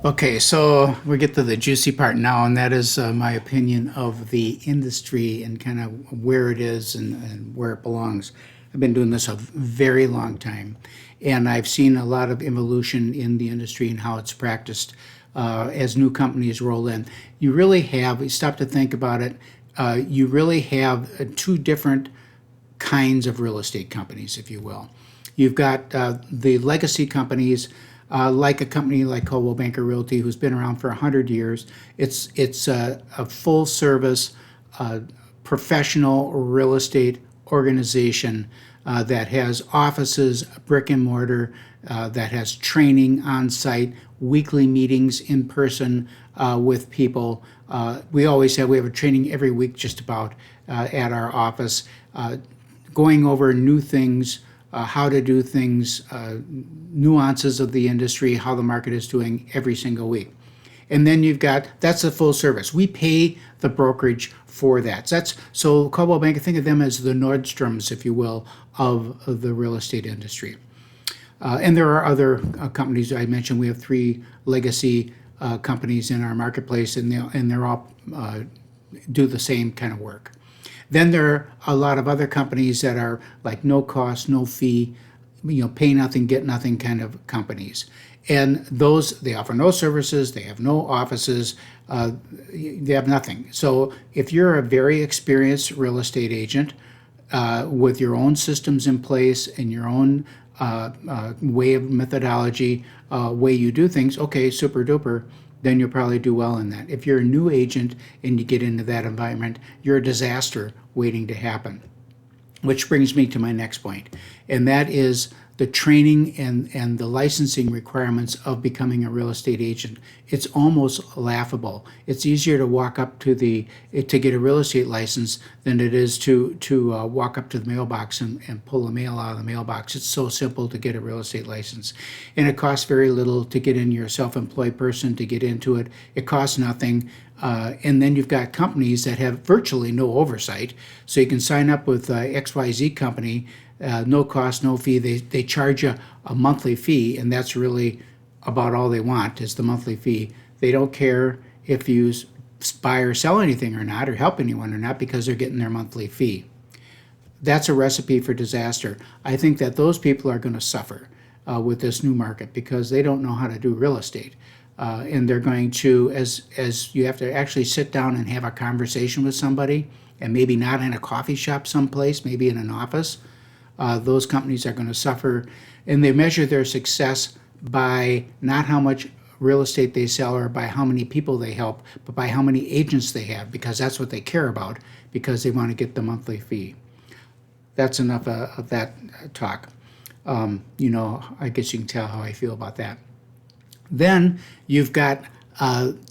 Okay, so we get to the juicy part now, and that is my opinion of the industry and kind of where it is and where it belongs. I've been doing this a very long time, and I've seen a lot of evolution in the industry and how it's practiced as new companies roll in. You really have, you stop to think about it, you really have two different kinds of real estate companies, if you will. You've got the legacy companies, like a company like Coldwell Banker Realty, who's been around for 100 years. It's a full service, professional real estate organization that has offices, brick and mortar, that has training on site, weekly meetings in person with people. We have a training every week just about at our office, going over new things, how to do things, nuances of the industry, how the market is doing every single week. And then that's a full service. We pay the brokerage for that. So Coldwell Banker, think of them as the Nordstroms, if you will, of the real estate industry. And there are other companies I mentioned. We have three legacy companies in our marketplace, and they're all do the same kind of work. Then there are a lot of other companies that are like no cost, no fee, pay nothing, get nothing kind of companies. And those, they offer no services, they have no offices, they have nothing. So if you're a very experienced real estate agent with your own systems in place and your own way of methodology, way you do things, okay, super duper, then you'll probably do well in that. If you're a new agent and you get into that environment, you're a disaster waiting to happen. Which brings me to my next point, and that is the training and the licensing requirements of becoming a real estate agent. It's almost laughable. It's easier to walk up to get a real estate license than it is to walk up to the mailbox and pull the mail out of the mailbox. It's so simple to get a real estate license. And it costs very little to get in. You're a self-employed person to get into it. It costs nothing. And then you've got companies that have virtually no oversight. So you can sign up with XYZ company, no cost, no fee. They charge you a monthly fee, and that's really about all they want is the monthly fee. They don't care if you buy or sell anything or not, or help anyone or not, because they're getting their monthly fee. That's a recipe for disaster. I think that those people are going to suffer with this new market because they don't know how to do real estate. And they're going to, as you have to actually sit down and have a conversation with somebody, and maybe not in a coffee shop someplace, maybe in an office, those companies are going to suffer. And they measure their success by not how much real estate they sell or by how many people they help, but by how many agents they have, because that's what they care about, because they want to get the monthly fee. That's enough of that talk. I guess you can tell how I feel about that. Then you've got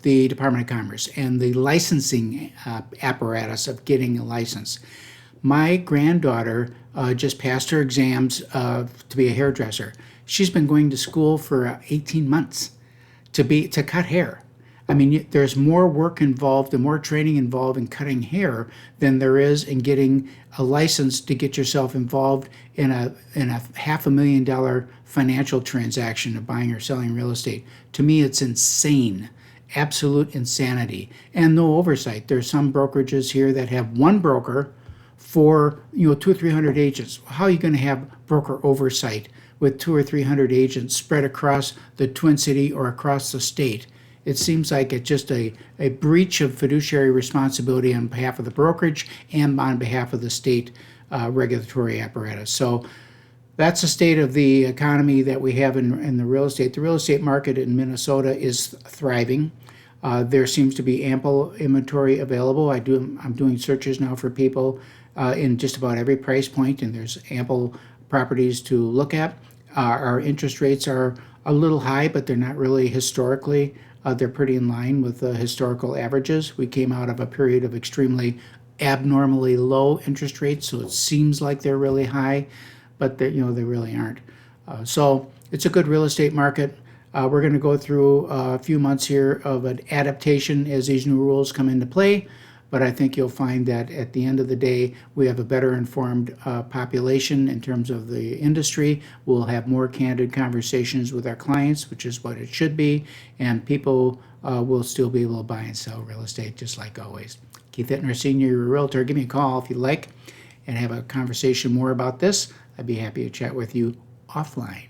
the Department of Commerce and the licensing apparatus of getting a license. My granddaughter just passed her exams to be a hairdresser. She's been going to school for 18 months to cut hair. I mean, there's more work involved and more training involved in cutting hair than there is in getting a license to get yourself involved in a $500,000 financial transaction of buying or selling real estate. To me, it's insane, absolute insanity, and no oversight. There's some brokerages here that have one broker for 200 or 300 agents. How are you going to have broker oversight with 200 or 300 agents spread across the Twin City or across the state? It seems like it's just a breach of fiduciary responsibility on behalf of the brokerage and on behalf of the state regulatory apparatus. So that's the state of the economy that we have in the real estate. The real estate market in Minnesota is thriving. There seems to be ample inventory available. I'm doing searches now for people in just about every price point, and there's ample properties to look at. Our interest rates are a little high, but they're not really historically. They're pretty in line with historical averages. We came out of a period of extremely abnormally low interest rates, so it seems like they're really high, but they really aren't. So it's a good real estate market. We're going to go through a few months here of an adaptation as these new rules come into play. but I think you'll find that at the end of the day, we have a better informed population in terms of the industry. We'll have more candid conversations with our clients, which is what it should be, and people will still be able to buy and sell real estate just like always. Keith Hittner, Senior Realtor. Give me a call if you'd like and have a conversation more about this. I'd be happy to chat with you offline.